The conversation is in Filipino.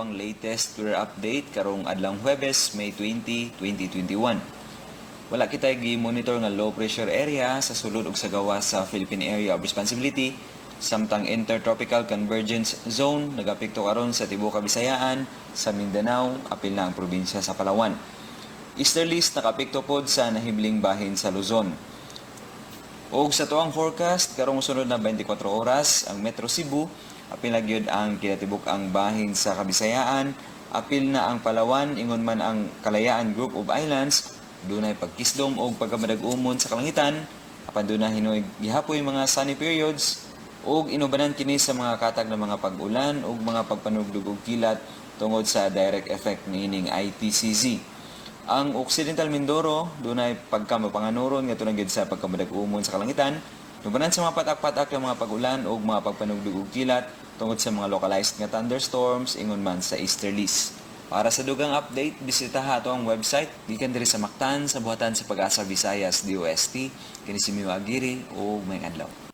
ang latest weather update karong adlang Huwebes, May 20, 2021. Wala kita gi-monitor nga low pressure area sa sulod ug sa gawas sa Philippine Area of Responsibility, samtang Intertropical Convergence Zone nagapekto karon sa tibuok Kabisayaan, sa Mindanao, apil na ang probinsya sa Palawan. Easterlies nakapekto pod sa nahibling bahin sa Luzon. Og sa tuang forecast, karong sunod na 24 oras, ang Metro Cebu, apil na gyud ang kinatibuk ang bahin sa Kabisayaan, apil na ang Palawan, ingon man ang Kalayaan Group of Islands, dunay pagkisdom o pagkamadag-umon sa kalangitan, apan dunay hinoy gihapoy mga sunny periods, og inubanan kini sa mga katag ng mga pag-ulan o mga pagpanugdog og kilat tungod sa direct effect niining ITCZ. Ang Occidental Mindoro, dunay pagkamapanganuron nga tunang sa pagkamadag-umon sa kalangitan, nubanan sa mga patak-patak ng mga pag-ulan o mga pagpanugdog og kilat tungod sa mga localized nga thunderstorms ingon man sa easterlies. Para sa dugang update, bisitaha ato ang website gikan diri sa Mactan sa buhatan sa Pag-asa Visayas DOST. Kini si Mio Aguirre o may adlaw.